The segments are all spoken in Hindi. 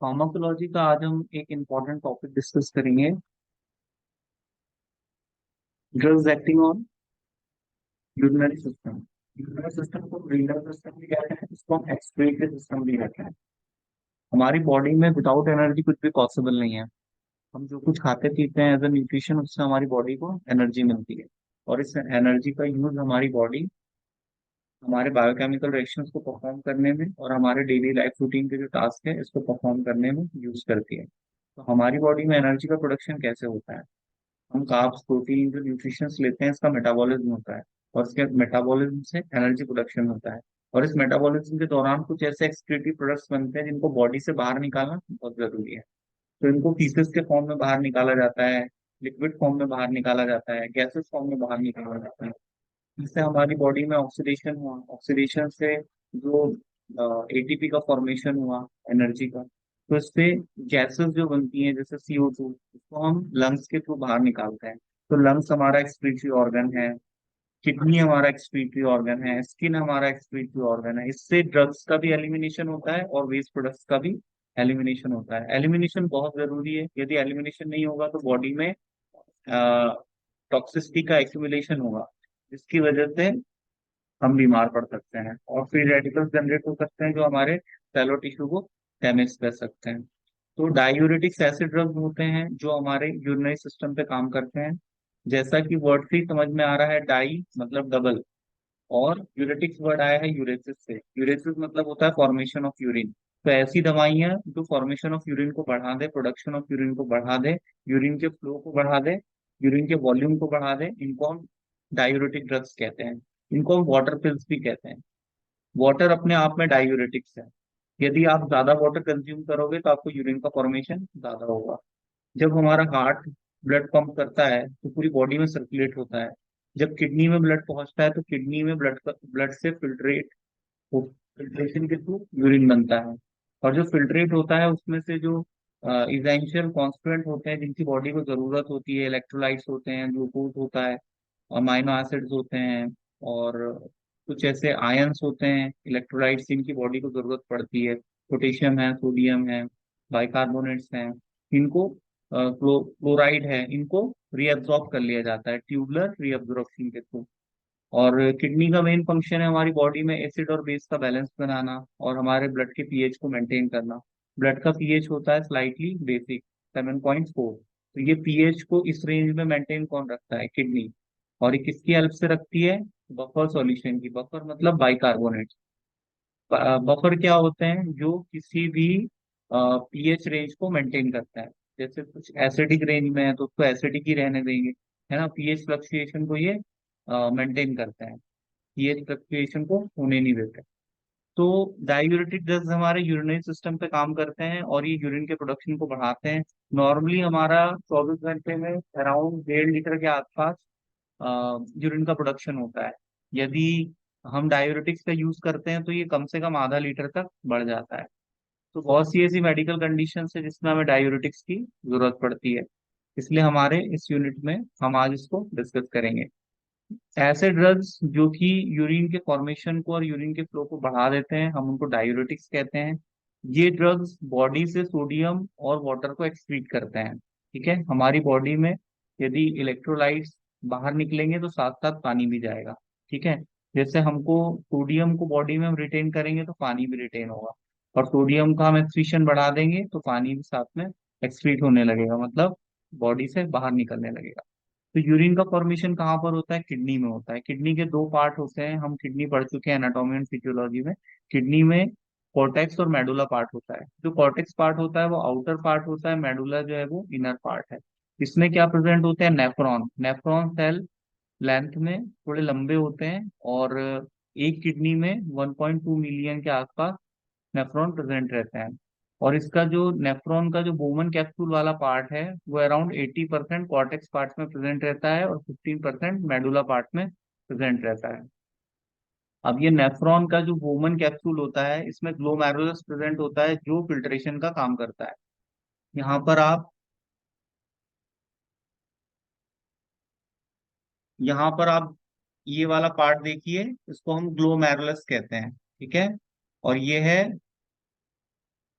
फार्माकोलॉजी का आज हम एक इम्पॉर्टेंट टॉपिक डिस्कस करेंगे। Drugs acting on urinary system. Urinary system को रीनल सिस्टम भी कहते हैं, इसको हम एक्सक्रीटरी सिस्टम भी कहते हैं। हमारी बॉडी में विदाउट एनर्जी कुछ भी पॉसिबल नहीं है। हम जो कुछ खाते पीते हैं एज अ न्यूट्रिशन, उससे हमारी बॉडी को एनर्जी मिलती है। और इस एनर्जी का यूज हमारी बॉडी हमारे बायोकेमिकल रिएक्शंस को परफॉर्म करने में और हमारे डेली लाइफ रूटीन के जो टास्क है इसको परफॉर्म करने में यूज करती है। तो हमारी बॉडी में एनर्जी का प्रोडक्शन कैसे होता है? हम कार्ब्स, प्रोटीन, जो न्यूट्रिशंस लेते हैं, इसका मेटाबॉलिज्म होता है। और इसके मेटाबॉलिज्म से एनर्जी प्रोडक्शन होता है। और इस मेटाबॉलिज्म के दौरान कुछ ऐसे एक्सक्रीटरी प्रोडक्ट्स बनते हैं जिनको बॉडी से बाहर निकालना बहुत जरूरी है। तो इनको फीसेस के फॉर्म में बाहर निकाला जाता है, लिक्विड फॉर्म में बाहर निकाला जाता है, गैसेस फॉर्म में बाहर निकाला जाता है। इससे हमारी बॉडी में ऑक्सीडेशन हुआ, ऑक्सीडेशन से जो एटीपी का फॉर्मेशन हुआ एनर्जी का, तो इससे गैसेस जो बनती हैं जैसे CO2, इसको हम लंग्स के थ्रू बाहर निकालते हैं। तो लंग्स हमारा एक्सक्रीटरी ऑर्गन है, किडनी हमारा एक्सक्रीटरी ऑर्गन है, स्किन हमारा एक्सक्रीटरी ऑर्गन है। इससे ड्रग्स का भी एलिमिनेशन होता है और वेस्ट प्रोडक्ट्स का भी एलिमिनेशन होता है। एलिमिनेशन बहुत जरूरी है। यदि एलिमिनेशन नहीं होगा तो बॉडी में टॉक्सिसिटी का एक्यूमुलेशन होगा, जिसकी वजह से हम बीमार पड़ सकते हैं और फ्री रेडिकल्स जनरेट हो सकते हैं जो हमारे सेलो टिश्यू को डैमेज कर सकते हैं। तो डायूरेटिक्स ऐसे ड्रग्स होते हैं जो हमारे यूरिनरी सिस्टम पे काम करते हैं। जैसा कि वर्ड से ही समझ में आ रहा है, डाई मतलब डबल, और यूरेटिक्स वर्ड आया है यूरेसिस से। यूरेसिस मतलब होता है फॉर्मेशन ऑफ यूरिन। तो ऐसी दवाइयां जो फॉर्मेशन ऑफ यूरिन को बढ़ा दे, प्रोडक्शन ऑफ यूरिन को बढ़ा दे, यूरिन के फ्लो को बढ़ा दे, यूरिन के वॉल्यूम को बढ़ा दे, इनको हम डायूरेटिक ड्रग्स कहते हैं। इनको हम वाटर पिल्स भी कहते हैं। वाटर अपने आप में डायूरेटिक्स है। यदि आप ज्यादा वाटर कंज्यूम करोगे तो आपको यूरिन का फॉर्मेशन ज्यादा होगा। जब हमारा हार्ट ब्लड पंप करता है तो पूरी बॉडी में सर्कुलेट होता है। जब किडनी में ब्लड पहुंचता है तो किडनी में ब्लड से फिल्ट्रेशन के थ्रू यूरिन बनता है। और जो फिल्ट्रेट होता है उसमें से जो इसेंशियल कॉन्स्टिट्यूएंट होते हैं जिनकी बॉडी को जरूरत होती है, इलेक्ट्रोलाइट्स होते हैं, ग्लूकोज होता है, अमाइनो एसिड्स होते हैं, और कुछ ऐसे आयंस होते हैं, इलेक्ट्रोलाइट्स जिनकी बॉडी को जरूरत पड़ती है, पोटेशियम है, सोडियम है, बाइकार्बोनेट्स हैं। इनको क्लोराइड है, इनको रीअब्सॉर्ब कर लिया जाता है ट्यूबुलर रीअब्जॉर्प्शन के थ्रू। और किडनी का मेन फंक्शन है हमारी बॉडी में एसिड और बेस का बैलेंस बनाना और हमारे ब्लड के पीएच को मेंटेन करना। ब्लड का पीएच होता है स्लाइटली बेसिक, 7.4। तो ये पीएच को इस रेंज में मेंटेन कौन रखता है? किडनी। और ये किसकी हेल्प से रखती है? बफर सॉल्यूशन की। बफर मतलब बाइकार्बोनेट। बफर क्या होते हैं? जो किसी भी पीएच रेंज को मेंटेन करता है। जैसे कुछ एसिडिक रेंज में है तो उसको एसिडिक ही रहने देंगे, है ना। पीएच फ्लक्चुएशन को ये मेंटेन करते हैं, पीएच फ्लक्चुएशन को होने नहीं देते। तो डायूरेटिक ड्रग्स हमारे यूरिनरी सिस्टम पे काम करते हैं और ये यूरिन के प्रोडक्शन को बढ़ाते हैं। नॉर्मली हमारा 24 घंटे में अराउंड 1.5 लीटर के आसपास यूरिन का प्रोडक्शन होता है। यदि हम डायूरेटिक्स का यूज करते हैं तो ये कम से कम आधा लीटर तक बढ़ जाता है। तो बहुत सी ऐसी मेडिकल कंडीशन है जिसमें हमें डायूरेटिक्स की जरूरत पड़ती है। इसलिए हमारे इस यूनिट में हम आज इसको डिस्कस करेंगे। ऐसे ड्रग्स जो कि यूरिन के फॉर्मेशन को और यूरिन के फ्लो को बढ़ा देते हैं, हम उनको डायूरेटिक्स कहते हैं। ये ड्रग्स बॉडी से सोडियम और वाटर को एक्सक्रीट करते हैं। ठीक है, हमारी बॉडी में यदि इलेक्ट्रोलाइट्स बाहर निकलेंगे तो साथ साथ पानी भी जाएगा। ठीक है, जैसे हमको सोडियम को बॉडी में हम रिटेन करेंगे तो पानी भी रिटेन होगा, और सोडियम का हम एक्सक्रीशन बढ़ा देंगे तो पानी भी साथ में एक्सक्रीट होने लगेगा, मतलब बॉडी से बाहर निकलने लगेगा। तो यूरिन का फॉर्मेशन कहाँ पर होता है? किडनी में होता है। किडनी के दो पार्ट होते हैं, हम किडनी पढ़ चुके हैं एनाटॉमी एंड फिजियोलॉजी में। किडनी में कॉर्टेक्स और मेडुला पार्ट होता है। जो कॉर्टेक्स पार्ट होता है वो आउटर पार्ट होता है, मेडुला जो है वो इनर पार्ट है। इसमें क्या प्रेजेंट होते हैं? नेफ्रॉन। नेफ्रॉन सेल लेंथ में थोड़े लंबे होते हैं, और एक किडनी में 1.2 मिलियन के आसपास नेफ्रॉन प्रेजेंट रहते हैं। और इसका जो नेफ्रॉन का जो बोमन कैप्सूल वाला पार्ट है वो अराउंड 80% कॉर्टेक्स पार्ट में प्रेजेंट रहता है और 15% मेडुला पार्ट में प्रेजेंट रहता है। अब ये नेफ्रॉन का जो बोमन कैप्सूल होता है इसमें ग्लोमेरुलस प्रेजेंट होता है जो फिल्ट्रेशन का काम करता है। यहाँ पर आप यहाँ पर आप ये वाला पार्ट देखिए, इसको हम ग्लोमेरुलस कहते हैं। ठीक है, और ये है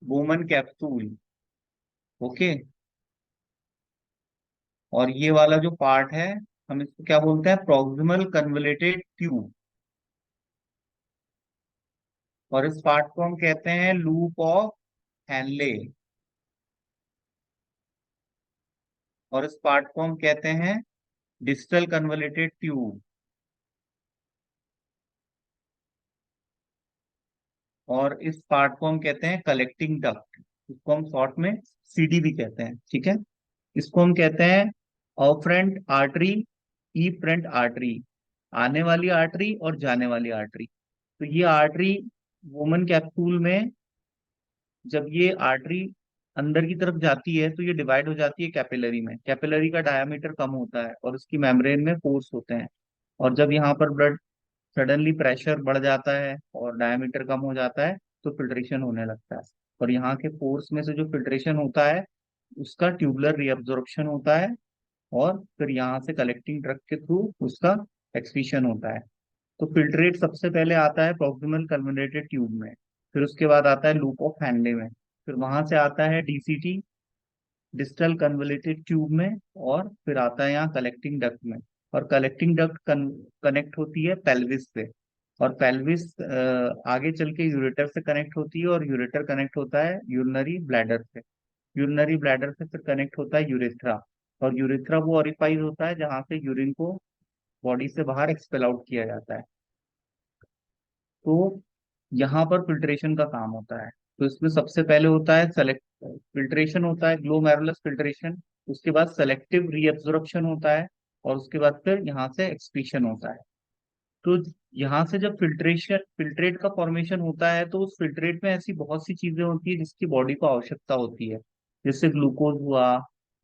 वोमन कैप्सूल। ओके। और ये वाला जो पार्ट है, हम इसको क्या बोलते हैं, प्रॉक्सिमल कन्वलेटेड ट्यूब। और इस पार्ट को हम कहते हैं लूप ऑफ हैनले। और इस पार्ट को हम कहते हैं डिस्टल कन्वलेटेड ट्यूब। और इस पार्ट को हम कहते हैं कलेक्टिंग डक्ट। इसको हम शॉर्ट में सीडी भी कहते हैं, ठीक है। इसको हम कहते हैं ऑफरेंट आर्टरी, इफ्रेंट आर्टरी, आने वाली आर्टरी और जाने वाली आर्टरी। तो ये आर्टरी वुमन कैप्सूल में, जब ये आर्टरी अंदर की तरफ जाती है तो ये डिवाइड हो जाती है कैपिलरी में। कैपिलरी का डायमीटर कम होता है और उसकी मेम्ब्रेन में पोर्स होते हैं। और जब यहाँ पर ब्लड सडनली प्रेशर बढ़ जाता है और डायमीटर कम हो जाता है तो फिल्ट्रेशन होने लगता है। और यहाँ के पोर्स में से जो फिल्ट्रेशन होता है उसका ट्यूबुलर रीअब्जॉर्प्शन होता है। और फिर यहाँ से कलेक्टिंग ट्रक के थ्रू उसका एक्सक्रीशन होता है। तो फिल्ट्रेट सबसे पहले आता है प्रॉक्सिमल कन्वलेटेड ट्यूब में, फिर उसके बाद आता है लूप ऑफ हैंडले में, फिर वहां से आता है डीसीटी, डिस्टल कन्वलेटेड ट्यूब में, और फिर आता है यहाँ कलेक्टिंग डक्ट में। और कलेक्टिंग डक्ट कनेक्ट होती है पेल्विस से। और पेल्विस आगे चल के यूरेटर से कनेक्ट होती है, और यूरेटर कनेक्ट होता है यूरिनरी ब्लैडर से। यूरिनरी ब्लैडर से फिर कनेक्ट होता है यूरेथ्रा। और यूरेथ्रा वो ओरिफाइज होता है जहाँ से यूरिन को बॉडी से बाहर एक्सपेल आउट किया जाता है। तो यहाँ पर फिल्ट्रेशन का काम होता है। तो इसमें सबसे पहले होता है सेलेक्ट फिल्ट्रेशन, होता है ग्लोमेरुलस फिल्ट्रेशन। उसके बाद सेलेक्टिव रीअब्जॉर्प्शन होता है। और उसके बाद फिर यहाँ से एक्सक्रीशन होता है। तो यहाँ से जब फिल्ट्रेट का फॉर्मेशन होता है तो उस फिल्ट्रेट में ऐसी बहुत सी चीजें होती है जिसकी बॉडी को आवश्यकता होती है। जैसे ग्लूकोज हुआ,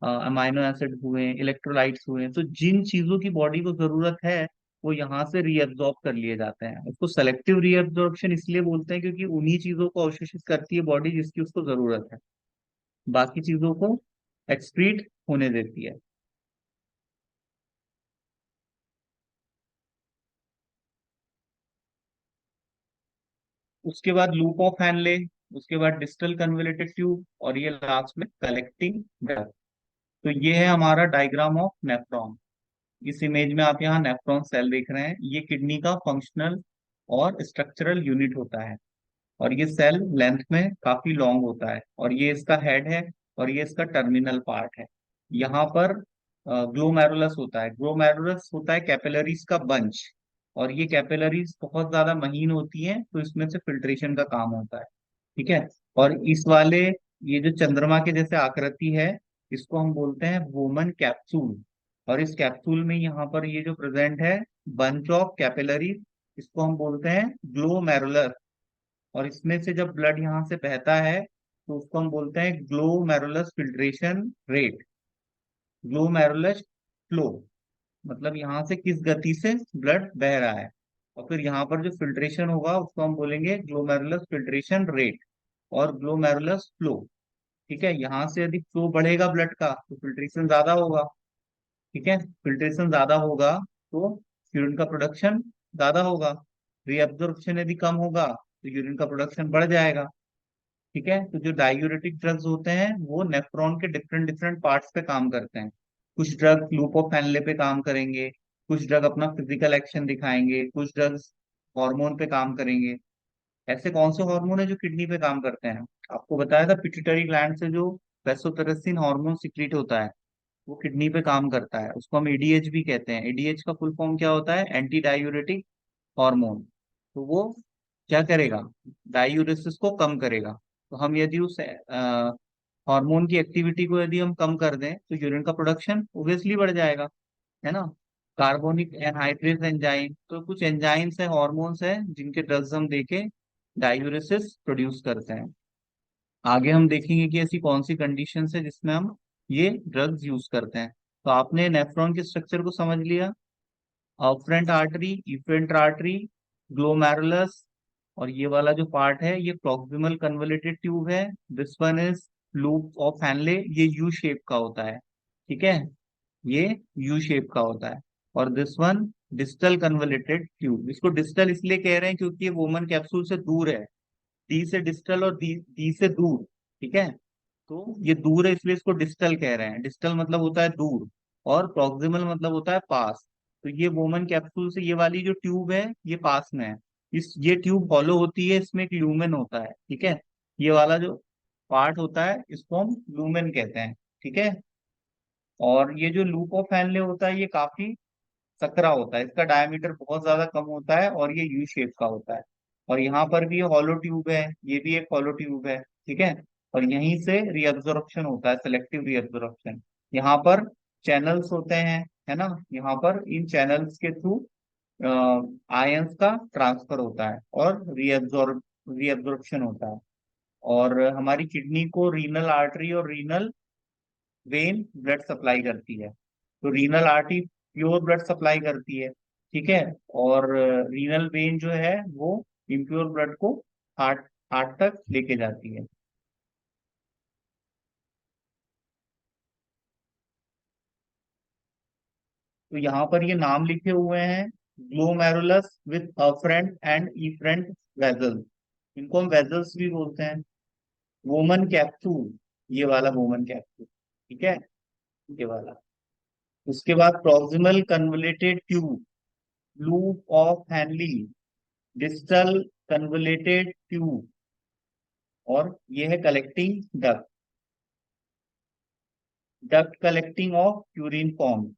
अमाइनो एसिड हुए, इलेक्ट्रोलाइट्स हुए। तो जिन चीजों की बॉडी को जरूरत है वो यहाँ से रीअब्सॉर्ब कर लिए जाते हैं। उसको सेलेक्टिव रीअब्जॉर्प्शन इसलिए बोलते हैं क्योंकि उन्हीं चीजों को अवशोषित करती है बॉडी जिसकी उसको जरूरत है, बाकी चीजों को एक्सक्रीट होने देती है। उसके बाद लूप ऑफ हैनले, उसके बाद डिस्टल कन्वलेटेड ट्यूब, और ये लास्ट में कलेक्टिंग डक्ट। तो ये है हमारा डायग्राम ऑफ नेफ्रॉन। इस इमेज में आप यहाँ नेफ्रॉन सेल देख रहे हैं। ये किडनी का फंक्शनल और स्ट्रक्चरल यूनिट होता है। और ये सेल लेंथ में काफी लॉन्ग होता है, और ये इसका हेड है, और ये इसका टर्मिनल पार्ट है। यहाँ पर ग्लोमेरुलस होता है। ग्लोमेरुलस होता है कैपिलरीज का बंच। और ये कैपिलरीज बहुत ज्यादा महीन होती हैं, तो इसमें से फिल्ट्रेशन का काम होता है, ठीक है। और इस वाले, ये जो चंद्रमा के जैसे आकृति है, इसको हम बोलते हैं वोमन कैप्सूल। और इस कैप्सूल में यहाँ पर ये जो प्रेजेंट है बंच ऑफ कैपिलरीज, इसको हम बोलते हैं ग्लोमेरुलस। और इसमें से जब ब्लड यहाँ से बहता है तो उसको हम बोलते हैं glomerulus filtration rate, glomerulus flow. मतलब यहाँ से किस गति से ब्लड बह रहा है। और फिर यहाँ पर जो फिल्ट्रेशन होगा उसको हम बोलेंगे ग्लोमेरुलस फिल्ट्रेशन रेट और ग्लोमेरुलस फ्लो, ठीक है। यहाँ से यदि फ्लो बढ़ेगा ब्लड का तो फिल्ट्रेशन ज्यादा होगा, ठीक है। फिल्ट्रेशन ज्यादा होगा तो यूरिन का प्रोडक्शन ज्यादा होगा। रीअब्जॉर्प्शन यदि कम होगा तो यूरिन का प्रोडक्शन बढ़ जाएगा, ठीक है। तो जो डायूरेटिक ड्रग्स होते हैं वो नेफ्रॉन के डिफरेंट डिफरेंट पार्ट्स पे काम करते हैं। कुछ ड्रग लूपोफेनले पे काम करेंगे, कुछ ड्रग अपना फिजिकल एक्शन दिखाएंगे, कुछ ड्रग्स हार्मोन पे काम करेंगे। ऐसे कौन से हार्मोन है जो किडनी पे काम करते हैं? आपको बताया था पिट्यूटरी ग्लैंड से जो वेसोप्रेसिन हार्मोन सिक्रीट होता है वो किडनी पे काम करता है। उसको हम एडीएच भी कहते हैं। एडीएच का फुल फॉर्म क्या होता है? Anti diuretic hormone. तो वो क्या करेगा? डायूरेसिस को कम करेगा। तो हम यदि उस हार्मोन की एक्टिविटी को यदि हम कम कर दें तो यूरिन का प्रोडक्शन ओब्वियसली बढ़ जाएगा, है ना। कार्बोनिक एनहाइड्रेस एंजाइम, तो कुछ एंजाइम्स है, हॉर्मोन्स है जिनके ड्रग्स हम देके डायूरेसिस प्रोड्यूस करते हैं। आगे हम देखेंगे कि ऐसी कौन सी कंडीशन है जिसमें हम ये ड्रग्स यूज करते हैं। तो आपने नेफ्रॉन के स्ट्रक्चर को समझ लिया। अफ्रेंट आर्टरी, इफेंट आर्टरी, ग्लोमेरुलस, और ये वाला जो पार्ट है ये प्रॉक्सिमल कन्वलेटेड ट्यूब है। This one is loop of Henle, ये यू शेप का होता है, ठीक है। ये यू शेप का होता है। और this one distal convoluted tube. इसको डिस्टल इसलिए कह रहे हैं क्योंकि ये वोमन कैप्सूल से दूर है। डी से डिस्टल और डी से दूर, ठीक है। तो ये दूर है इसलिए इसको डिस्टल कह रहे हैं। डिस्टल मतलब होता है दूर, और प्रॉक्सिमल मतलब होता है पास। तो ये वोमन कैप्सूल से ये वाली जो ट्यूब है ये पास में है। ये ट्यूब हॉलो होती है, इसमें एक ल्यूमेन होता है, ठीक है। ये वाला जो पार्ट होता है इसको हम लूमेन कहते हैं, ठीक है। और ये जो लूप ऑफ हेनले होता है ये काफी सकरा होता है, इसका डायमीटर बहुत ज्यादा कम होता है और ये यू शेप का होता है। और यहाँ पर भी हॉलो ट्यूब है, ये भी एक हॉलो ट्यूब है, ठीक है। और यहीं से रीअब्जॉर्प्शन होता है, सेलेक्टिव रीअब्जॉर्प्शन। यहाँ पर चैनल्स होते हैं, है ना। यहाँ पर इन चैनल्स के थ्रू आयंस का ट्रांसफर होता है और रीअब्जॉर्प्शन होता है। और हमारी किडनी को रीनल आर्टरी और रीनल वेन ब्लड सप्लाई करती है। तो renal artery pure blood supply करती है, ठीक है। और रीनल वेन जो है वो इम्प्योर ब्लड को हार्ट हार्ट तक लेके जाती है। तो यहाँ पर ये नाम लिखे हुए हैं, glomerulus with afferent and efferent vessels. इनको हम वेजल्स भी बोलते हैं। वोमन कैप्सूल, ये वाला वोमन कैप्सूल, ठीक है, ये वाला। उसके बाद proximal convoluted tube, loop of Henle, distal convoluted tube, और ये है collecting duct, duct collecting of urine form.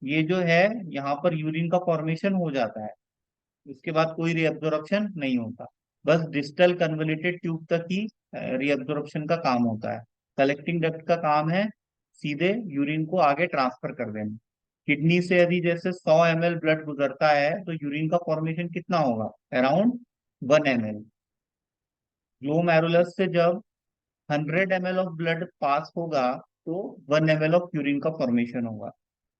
ये जो है यहाँ पर यूरिन का फॉर्मेशन हो जाता है, उसके बाद कोई रीअब्जॉर्प्शन नहीं होता। बस डिस्टल कन्वलेटेड ट्यूब तक ही रीअब्जॉर्प्शन का काम होता है। कलेक्टिंग डक्ट का काम है सीधे यूरिन को आगे ट्रांसफर कर देना। किडनी से यदि जैसे 100 ml ब्लड गुजरता है तो यूरिन का फॉर्मेशन कितना होगा, अराउंड 1 ml। ग्लोमेरुलस से जब 100 ml ऑफ ब्लड पास होगा तो 1 ml ऑफ यूरिन का फॉर्मेशन होगा।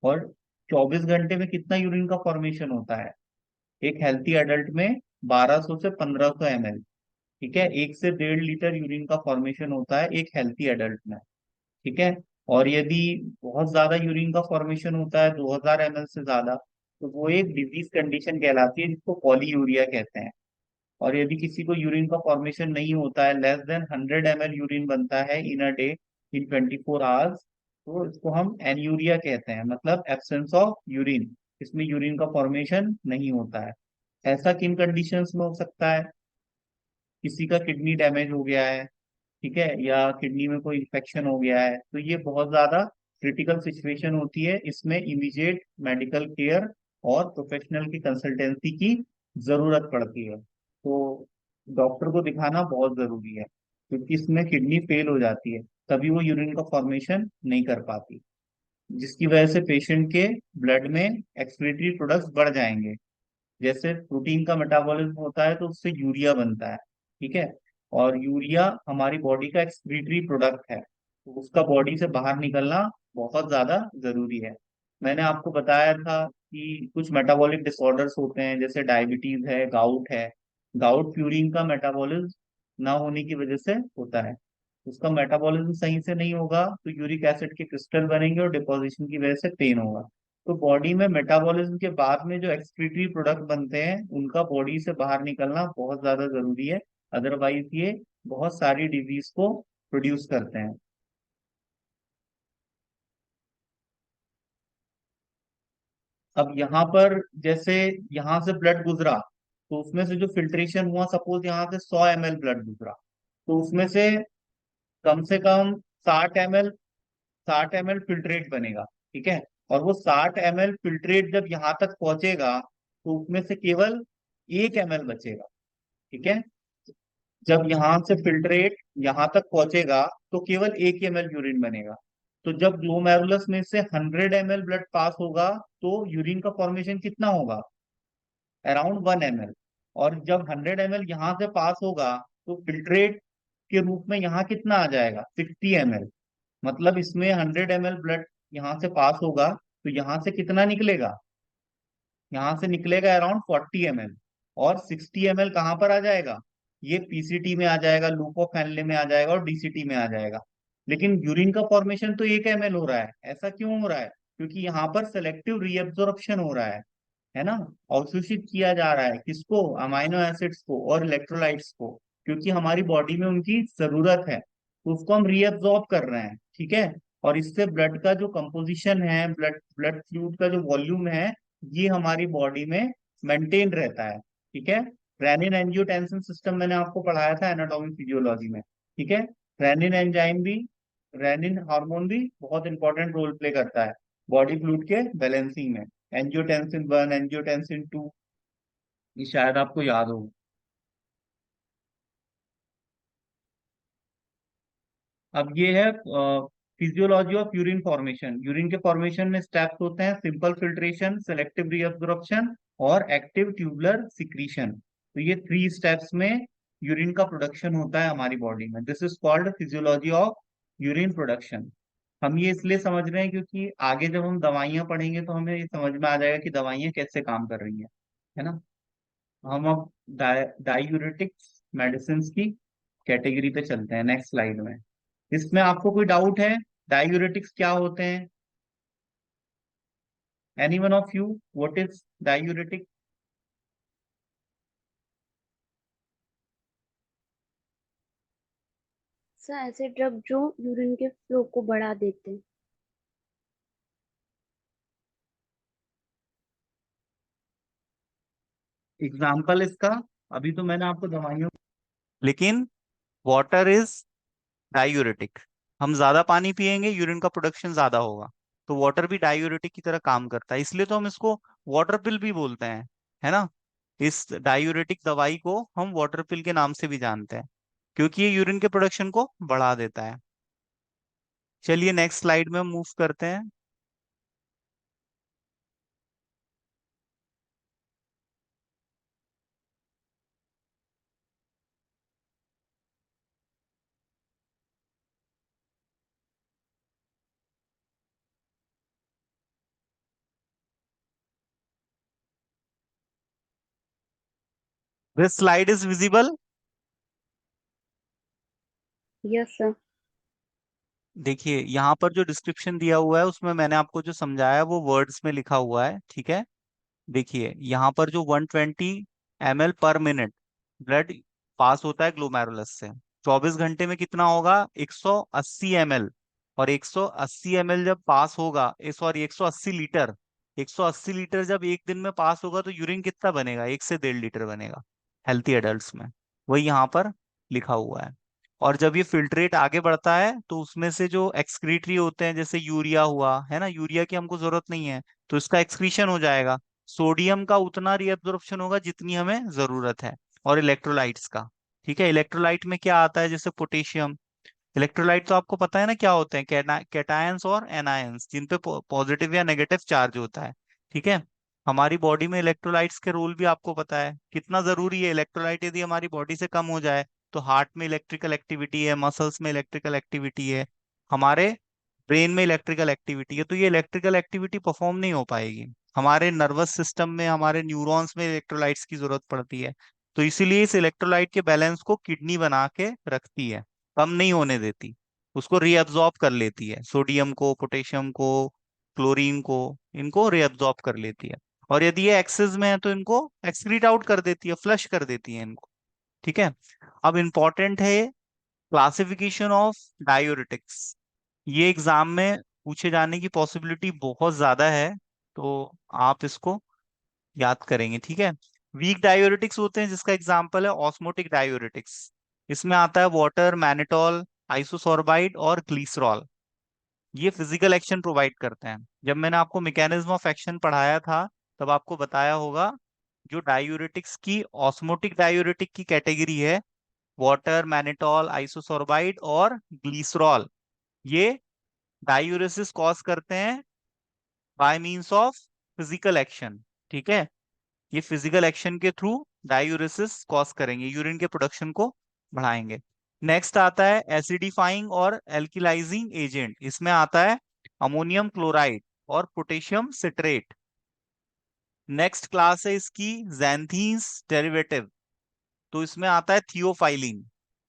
और 24 घंटे में कितना यूरिन का फॉर्मेशन होता है एक हेल्थी एडल्ट में, 1200 से 1500 ml, ठीक है। 1 से 1.5 लीटर यूरिन का फॉर्मेशन होता है एक हेल्थी एडल्ट में, ठीक है। और यदि बहुत ज्यादा यूरिन का फॉर्मेशन होता है 2000 ml से ज्यादा, तो वो एक डिजीज कंडीशन कहलाती है जिसको पॉलीयूरिया कहते हैं। और यदि किसी को यूरिन का फॉर्मेशन नहीं होता है, लेस देन 100 ml यूरिन बनता है इन अ डे, इन 24 आवर्स, तो इसको हम एन्यूरिया कहते हैं, मतलब एब्सेंस ऑफ यूरिन। इसमें यूरिन का फॉर्मेशन नहीं होता है। ऐसा किन कंडीशंस में हो सकता है, किसी का किडनी डैमेज हो गया है, ठीक है, या किडनी में कोई इन्फेक्शन हो गया है, तो ये बहुत ज्यादा क्रिटिकल सिचुएशन होती है। इसमें इमीडिएट मेडिकल केयर और प्रोफेशनल की कंसल्टेंसी की जरूरत पड़ती है। तो डॉक्टर को दिखाना बहुत जरूरी है, क्योंकि इसमें किडनी फेल हो जाती है, तभी वो यूरिन का फॉर्मेशन नहीं कर पाती, जिसकी वजह से पेशेंट के ब्लड में एक्सक्रीटरी प्रोडक्ट्स बढ़ जाएंगे। जैसे प्रोटीन का मेटाबॉलिज्म होता है तो उससे यूरिया बनता है, ठीक है। और यूरिया हमारी बॉडी का एक्सक्रीटरी प्रोडक्ट है, तो उसका बॉडी से बाहर निकलना बहुत ज्यादा जरूरी है। मैंने आपको बताया था कि कुछ मेटाबॉलिक डिसऑर्डर्स होते हैं, जैसे डायबिटीज है, गाउट है। गाउट प्यूरिन का मेटाबॉलिज्म ना होने की वजह से होता है। उसका मेटाबॉलिज्म सही से नहीं होगा तो यूरिक एसिड के क्रिस्टल बनेंगे और डिपोजिशन की वजह से पेन होगा। तो बॉडी में मेटाबॉलिज्म के बाद में जो एक्सक्रीटरी प्रोडक्ट बनते हैं उनका बॉडी से बाहर निकलना बहुत ज्यादा जरूरी है। अदरवाइज ये बहुत सारी डिजीज को प्रोड्यूस करते हैं। अब यहाँ पर जैसे यहाँ से ब्लड गुजरा, तो उसमें से जो फिल्ट्रेशन हुआ, सपोज यहाँ से 100 ml ब्लड गुजरा, तो उसमें से कम 60 ml, 60 ml फिल्ट्रेट बनेगा, ठीक है। और वो 60 ml फिल्ट्रेट जब यहाँ तक पहुंचेगा तो उसमें से केवल 1 ml बचेगा, ठीक है। जब यहाँ से फिल्ट्रेट यहाँ तक पहुंचेगा तो केवल 1 ml यूरिन बनेगा। तो जब ग्लोमेरुलस में से 100 ml ब्लड पास होगा तो यूरिन का फॉर्मेशन कितना होगा, अराउंड 1 ml। और जब 100 ml यहाँ से पास होगा तो फिल्ट्रेट के रूप में यहाँ कितना आ जाएगा, 60 ml। मतलब इसमें 100 ml ब्लड यहाँ से पास होगा तो यहाँ से कितना निकलेगा, यहाँ से निकलेगा अराउंड 40 ml। और 60 ml कहाँ पर आ जाएगा, ये पीसीटी में आ जाएगा, लूप ऑफ फैनले में आ जाएगा और डीसीटी में आ जाएगा। लेकिन यूरिन का फॉर्मेशन तो 1 ml हो रहा है। ऐसा क्यों हो रहा है, क्योंकि यहाँ पर सेलेक्टिव रीअब्जॉर्प्शन हो रहा है ना। अवशोषित किया जा रहा है किसको, अमाइनो एसिड्स को और इलेक्ट्रोलाइट्स को। क्योंकि हमारी बॉडी में उनकी जरूरत है, तो उसको हम रीअब्सॉर्ब कर रहे हैं, ठीक है। और इससे ब्लड का जो कंपोजिशन है, ब्लड ब्लड फ्लूइड का जो वॉल्यूम है, ये हमारी बॉडी में मेंटेन रहता है, ठीक है। रेनिन एंजियोटेंसिन सिस्टम मैंने आपको पढ़ाया था एनाटॉमी फिजियोलॉजी में, ठीक है। रेनिन एंजाइम भी, रेनिन हार्मोन भी बहुत इंपॉर्टेंट रोल प्ले करता है बॉडी फ्लूइड के बैलेंसिंग में। एंजियोटेंसिन 1, एंजियोटेंसिन 2, ये शायद आपको याद हो। अब ये है physiology of urine formation. Urine के फॉर्मेशन में स्टेप्स होते हैं: सिंपल फिल्ट्रेशन, सेलेक्टिव रीअब्जॉर्प्शन और एक्टिव ट्यूबुलर सिक्रीशन। तो ये 3 स्टेप्स में यूरिन का प्रोडक्शन होता है हमारी बॉडी में। This is called physiology of urine production. हम ये इसलिए समझ रहे हैं क्योंकि आगे जब हम दवाइयां पढ़ेंगे तो हमें ये समझ में आ जाएगा कि दवाइयां कैसे काम कर रही हैं, है ना। हम अब डायूरेटिक्स मेडिसिन की कैटेगरी पे चलते हैं नेक्स्ट स्लाइड में। इसमें आपको कोई डाउट है, डायूरेटिक्स क्या होते हैं? Any one of you, what is diuretic? Sir ऐसे ड्रग जो यूरिन के फ्लो को बढ़ा देते हैं। एग्जाम्पल इसका, अभी तो मैंने आपको दवाइयों, लेकिन वाटर इज डायूरेटिक। हम ज्यादा पानी पिएंगे, यूरिन का प्रोडक्शन ज्यादा होगा, तो वाटर भी डायूरेटिक की तरह काम करता है, इसलिए तो हम इसको वाटर पिल भी बोलते हैं, है ना। इस डायूरेटिक दवाई को हम वाटर पिल के नाम से भी जानते हैं, क्योंकि ये यूरिन के प्रोडक्शन को बढ़ा देता है। चलिए नेक्स्ट स्लाइड में मूव करते हैं। This slide is visible. Yes sir. देखिए यहाँ पर जो डिस्क्रिप्शन दिया हुआ है उसमें मैंने आपको जो समझाया है वो वर्ड्स में लिखा हुआ है, ठीक है। देखिए यहाँ पर जो 120 ml/मिनट ब्लड पास होता है ग्लोमेरुलस से, 24 घंटे में कितना होगा? 180 ml। और 180 ml जब पास होगा, सॉरी 180 लीटर, 180 लीटर जब एक दिन में पास होगा तो यूरिन कितना बनेगा? 1 से 1.5 लीटर बनेगा हेल्थी एडल्ट्स में। वही यहाँ पर लिखा हुआ है। और जब ये फिल्ट्रेट आगे बढ़ता है तो उसमें से जो एक्सक्रीटरी होते हैं, जैसे यूरिया हुआ, है ना, यूरिया की हमको जरूरत नहीं है तो इसका एक्सक्रीशन हो जाएगा। सोडियम का उतना रीअब्जॉर्प्शन होगा जितनी हमें जरूरत है। और इलेक्ट्रोलाइट्स का, ठीक है, इलेक्ट्रोलाइट में क्या आता है? जैसे पोटेशियम। इलेक्ट्रोलाइट तो आपको पता है ना क्या होते हैं? कैटायंस और एनायंस, जिन पे पॉजिटिव या नेगेटिव चार्ज होता है, ठीक है। हमारी बॉडी में इलेक्ट्रोलाइट्स के रोल भी आपको पता है कितना जरूरी है। इलेक्ट्रोलाइट यदि हमारी बॉडी से कम हो जाए तो हार्ट में इलेक्ट्रिकल एक्टिविटी है, मसल्स में इलेक्ट्रिकल एक्टिविटी है, हमारे ब्रेन में इलेक्ट्रिकल एक्टिविटी है, तो ये इलेक्ट्रिकल एक्टिविटी परफॉर्म नहीं हो पाएगी। हमारे नर्वस सिस्टम में, हमारे न्यूरॉन्स में इलेक्ट्रोलाइट्स की जरूरत पड़ती है। तो इसीलिए इस इलेक्ट्रोलाइट के बैलेंस को किडनी बना के रखती है, कम नहीं होने देती, उसको रीअब्सॉर्ब कर लेती है, सोडियम को, पोटेशियम को, क्लोरीन को, इनको रीअब्सॉर्ब कर लेती है। और यदि ये एक्सेस में है तो इनको एक्सक्रीट आउट कर देती है, फ्लश कर देती है इनको, ठीक है। अब इंपॉर्टेंट है क्लासिफिकेशन ऑफ डायूरेटिक्स। ये एग्जाम में पूछे जाने की पॉसिबिलिटी बहुत ज्यादा है, तो आप इसको याद करेंगे, ठीक है। वीक डायूरेटिक्स होते हैं, जिसका एग्जांपल है ऑस्मोटिक डायूरेटिक्स। इसमें आता है वाटर, मैनिटॉल, आइसोसोर्बाइड और ग्लिसरॉल। ये फिजिकल एक्शन प्रोवाइड करते हैं। जब मैंने आपको मैकेनिज्म ऑफ एक्शन पढ़ाया था तब आपको बताया होगा, जो डायूरेटिक्स की ऑस्मोटिक डायूरेटिक की कैटेगरी है, वाटर, मैनिटॉल, आइसोसोर्बाइड और ग्लिसरॉल, ये डायूरेसिस कॉज करते हैं by means of physical action, ठीक है। ये फिजिकल एक्शन के थ्रू डायूरेसिस कॉज करेंगे, यूरिन के प्रोडक्शन को बढ़ाएंगे। नेक्स्ट आता है एसिडिफाइंग और एल्किलाइजिंग एजेंट। इसमें आता है अमोनियम क्लोराइड और पोटेशियम सिट्रेट। नेक्स्ट क्लास है इसकी जैंथीन्स डेरिवेटिव, तो इसमें आता है थियोफाइलिन,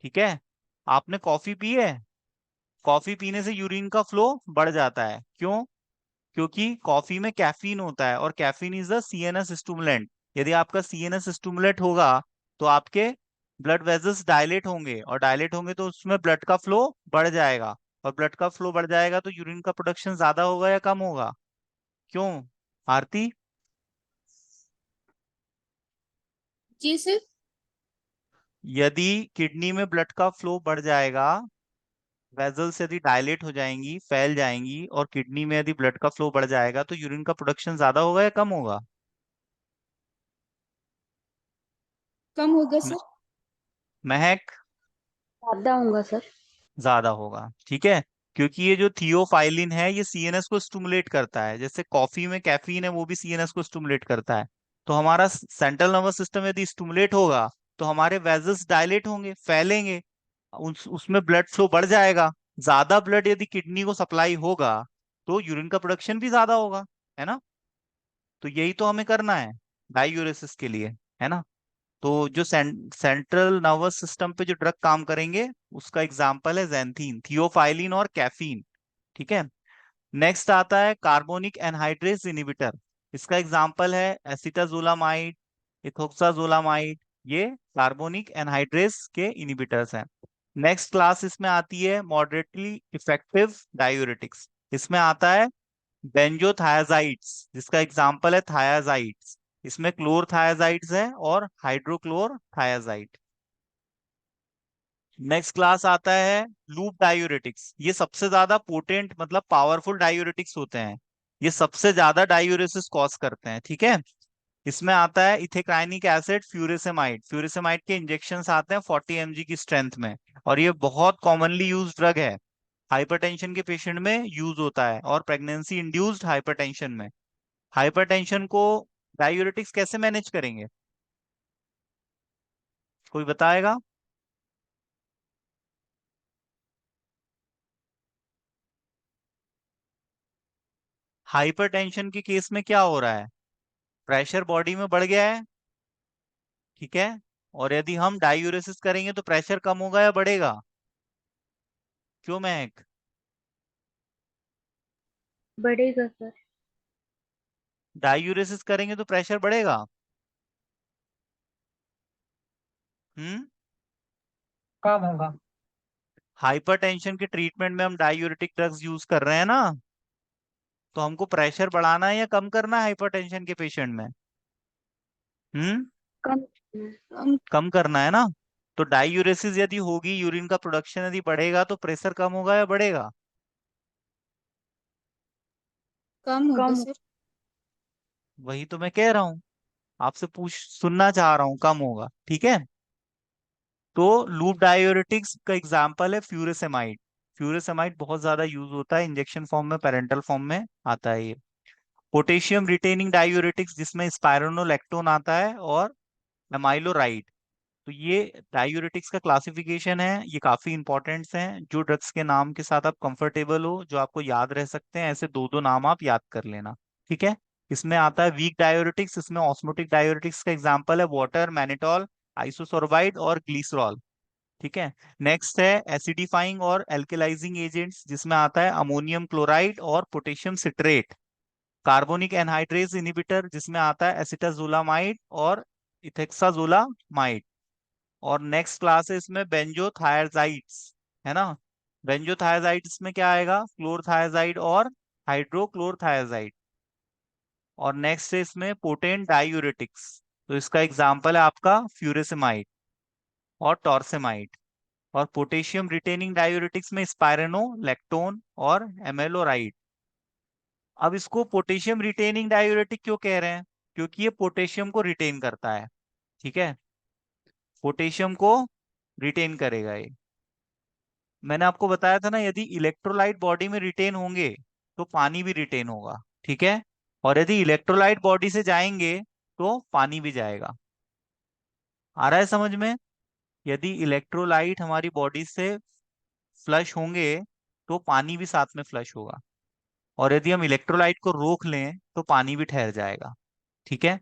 ठीक है। आपने कॉफी पी है? कॉफी पीने से यूरिन का फ्लो बढ़ जाता है, क्यों? क्योंकि कॉफी में कैफीन होता है और caffeine is the CNS stimulant. यदि आपका सीएनएस स्टिमुलेट होगा तो आपके ब्लड वेजल्स डायलेट होंगे, और डायलेट होंगे तो उसमें ब्लड का फ्लो बढ़ जाएगा, और ब्लड का फ्लो बढ़ जाएगा तो यूरिन का प्रोडक्शन ज्यादा होगा या कम होगा? क्यों आरती? जी सर। यदि किडनी में ब्लड का फ्लो बढ़ जाएगा, वेजल्स यदि डायलेट हो जाएंगी, फैल जाएंगी, और किडनी में यदि ब्लड का फ्लो बढ़ जाएगा तो यूरिन का प्रोडक्शन ज्यादा होगा या कम होगा? कम होगा म- सर। महक? ज्यादा होगा सर। ज्यादा होगा, ठीक है। क्योंकि ये जो थियोफाइलिन है ये सीएनएस को स्टिमुलेट करता है, जैसे कॉफी में कैफीन है वो भी सीएनएस को स्टिमुलेट करता है। तो हमारा सेंट्रल नर्वस सिस्टम यदि स्टिमुलेट होगा तो हमारे वेजल्स डायलेट होंगे, फैलेंगे, उसमें ब्लड फ्लो बढ़ जाएगा। ज्यादा ब्लड यदि किडनी को सप्लाई होगा तो यूरिन का प्रोडक्शन भी ज्यादा होगा, है ना? तो यही तो हमें करना है डायूरेसिस के लिए, है ना? तो जो सेंट्रल नर्वस सिस्टम पे जो ड्रग काम करेंगे उसका एग्जाम्पल है जैंथीन, थियोफाइलिन और कैफीन, ठीक है। नेक्स्ट आता है कार्बोनिक एनहाइड्रेस इनहिबिटर। इसका एग्जाम्पल है एसिटाजोलामाइड, इथोक्साजोलामाइड। ये कार्बोनिक एनहाइड्रेस के इनहिबिटर्स हैं। नेक्स्ट क्लास इसमें आती है मॉडरेटली इफेक्टिव डायूरेटिक्स। इसमें आता है बेंजोथायाजाइड्स, जिसका एग्जाम्पल है थायाजाइड्स। इसमें क्लोरथायाजाइड्स है और हाइड्रोक्लोरथायाजाइड। नेक्स्ट क्लास आता है लूप डायूरेटिक्स। ये सबसे ज्यादा पोटेंट मतलब पावरफुल डायूरेटिक्स होते हैं, ये सबसे ज्यादा डायूरेसिस कॉज करते हैं, ठीक है। इसमें आता है इथेकाइनिक एसिड फ्यूरिसेमाइड। फ्यूरिसेमाइड के इंजेक्शंस आते हैं 40 mg की स्ट्रेंथ में, और ये बहुत कॉमनली यूज ड्रग है। हाइपरटेंशन के पेशेंट में यूज होता है, और प्रेगनेंसी इंड्यूस्ड हाइपरटेंशन में। हाइपरटेंशन को डायूरेटिक्स कैसे मैनेज करेंगे, कोई बताएगा? हाइपरटेंशन के केस में क्या हो रहा है, प्रेशर बॉडी में बढ़ गया है, ठीक है। और यदि हम डायूरेसिस करेंगे तो प्रेशर कम होगा या बढ़ेगा? क्यों महक? बढ़ेगा सर। डायूरेसिस करेंगे तो प्रेशर बढ़ेगा। हम्म। कम होगा। हाइपरटेंशन के ट्रीटमेंट में हम डायूरेटिक ड्रग्स यूज कर रहे हैं ना, तो हमको प्रेशर बढ़ाना है या कम करना है हाइपरटेंशन के पेशेंट में? हम्म। कम कम करना है ना। तो डायूरेसिस यदि होगी, यूरिन का प्रोडक्शन यदि बढ़ेगा तो प्रेशर कम होगा या बढ़ेगा? कम होगा कम। सर। वही तो मैं कह रहा हूँ, आपसे पूछ सुनना चाह रहा हूँ, कम होगा, ठीक है। तो लूप डायूरेटिक्स का एग्जांपल है फ्यूरिसेमाइड। फ्यूरिसेमाइड बहुत ज्यादा यूज होता है इंजेक्शन फॉर्म में, पेरेंटल फॉर्म में आता है ये। पोटेशियम रिटेनिंग डायूरेटिक्स जिसमें स्पाइरोनोलैक्टोन आता है और एमाइलोराइड। तो ये डायूरेटिक्स का क्लासिफिकेशन है, ये काफी इंपॉर्टेंट्स हैं। जो ड्रग्स के नाम के साथ आप कंफर्टेबल हो, जो आपको याद रह सकते हैं, ऐसे दो दो नाम आप याद कर लेना, ठीक है। इसमें आता है वीक डायूरेटिक्स। इसमें ऑस्मोटिक डायूरेटिक्स का एग्जांपल है वाटर, मैनिटॉल, आइसोसोर्बाइड और ग्लिसरॉल, ठीक है। नेक्स्ट है एसिडिफाइंग और एल्केलाइजिंग एजेंट्स, जिसमें आता है अमोनियम क्लोराइड और potassium citrate. Carbonic anhydrase inhibitor जिसमें आता है एसिटाजोलामाइड और इथेक्साजोलामाइड। और नेक्स्ट क्लास है इसमें बेंजोथायजाइड्स, है ना। बेंजोथायजाइड्स में क्या आएगा, क्लोरथायजाइड और हाइड्रोक्लोरथायजाइड। और नेक्स्ट है इसमें पोटेंट डायूरेटिक्स, तो इसका एग्जांपल है आपका फ्यूरेसेमाइड और टॉर्सेमाइड। और पोटेशियम रिटेनिंग डायूरेटिक्स में स्पाइरेनो, लैक्टोन और एमेलोराइड। अब इसको पोटेशियम रिटेनिंग डायूरेटिक क्यों कह रहे हैं? क्योंकि ये पोटेशियम को रिटेन करता है, ठीक है। पोटेशियम को रिटेन करेगा ये। मैंने आपको बताया था ना, यदि इलेक्ट्रोलाइट बॉडी में रिटेन होंगे तो पानी भी रिटेन होगा, ठीक है। और यदि इलेक्ट्रोलाइट बॉडी से जाएंगे तो पानी भी जाएगा। आ रहा है समझ में? यदि इलेक्ट्रोलाइट हमारी बॉडी से फ्लश होंगे तो पानी भी साथ में फ्लश होगा, और यदि हम इलेक्ट्रोलाइट को रोक लें तो पानी भी ठहर जाएगा, ठीक है।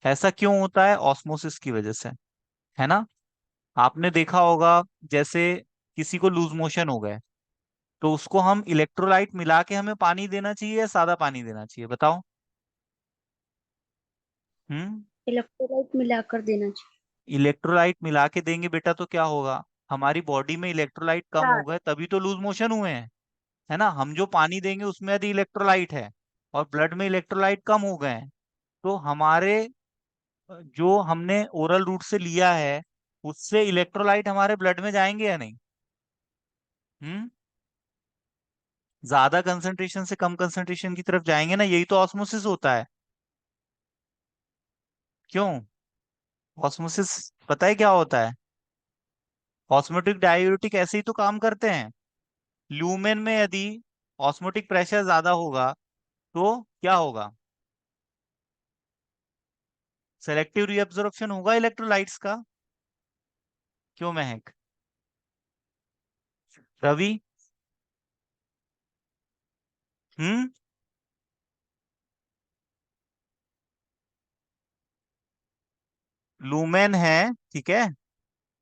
ऐसा क्यों होता है? ऑस्मोसिस की वजह से, है ना। आपने देखा होगा, जैसे किसी को लूज मोशन हो गए तो उसको हम इलेक्ट्रोलाइट मिला के हमें पानी देना चाहिए या सादा पानी देना चाहिए, बताओ? हम्म। इलेक्ट्रोलाइट मिलाकर देना चाहिए। इलेक्ट्रोलाइट मिला के देंगे बेटा तो क्या होगा, हमारी बॉडी में इलेक्ट्रोलाइट कम हो चार। गए तभी तो लूज मोशन हुए हैं, है ना। हम जो पानी देंगे उसमें यदि इलेक्ट्रोलाइट है और ब्लड में इलेक्ट्रोलाइट कम हो गए हैं, तो हमारे जो हमने ओरल रूट से लिया है उससे इलेक्ट्रोलाइट हमारे ब्लड में जाएंगे या नहीं। हम्म। ज्यादा कंसंट्रेशन से कम कंसंट्रेशन की तरफ जाएंगे ना, यही तो ऑस्मोसिस होता है। क्यों? ऑस्मोसिस पता है क्या होता है? ऑस्मोटिक डाययूरेटिक ऐसे ही तो काम करते हैं। ल्यूमेन में यदि ऑस्मोटिक प्रेशर ज्यादा होगा तो क्या होगा? सेलेक्टिव रीअब्जॉर्प्शन होगा इलेक्ट्रोलाइट्स का। क्यों महक? रवि? हम्म। लूमेन है, ठीक है।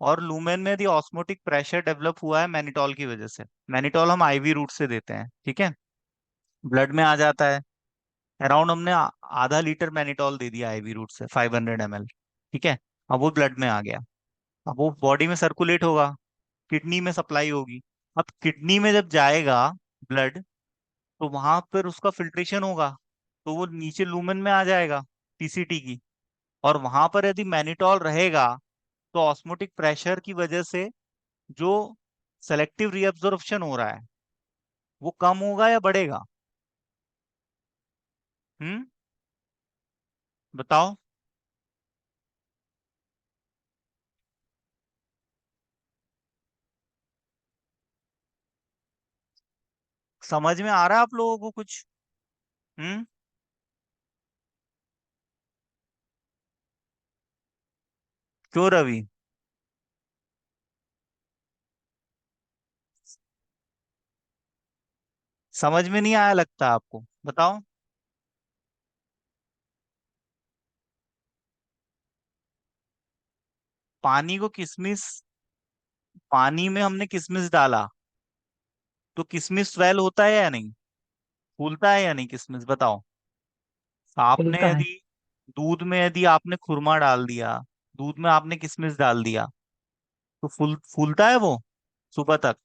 और लूमेन में यदि ऑस्मोटिक प्रेशर डेवलप हुआ है मैनिटॉल की वजह से, मैनिटॉल हम आईवी रूट से देते हैं, ठीक है, ब्लड में आ जाता है। अराउंड हमने आधा लीटर मैनिटॉल दे दिया आईवी रूट से, 500 ml, ठीक है। अब वो ब्लड में आ गया, अब वो बॉडी में सर्कुलेट होगा, किडनी में सप्लाई होगी। अब किडनी में जब जाएगा ब्लड, तो वहां पर उसका फिल्ट्रेशन होगा, तो वो नीचे लूमेन में आ जाएगा, टीसीटी की। और वहां पर यदि मैनिटॉल रहेगा तो ऑस्मोटिक प्रेशर की वजह से जो सेलेक्टिव रीअब्जॉर्प्शन हो रहा है वो कम होगा या बढ़ेगा? हम्म। बताओ। समझ में आ रहा है आप लोगों को कुछ? हम्म। क्यों रवि? समझ में नहीं आया लगता आपको, बताओ। पानी को किसमिस, पानी में हमने किसमिस डाला तो किसमिस स्वेल होता है या नहीं, फूलता है या नहीं किसमिस, बताओ। आपने खुलता है। यदि दूध में यदि आपने खुरमा डाल दिया, दूध में आपने किशमिश डाल दिया, तो फूलता है वो सुबह तक?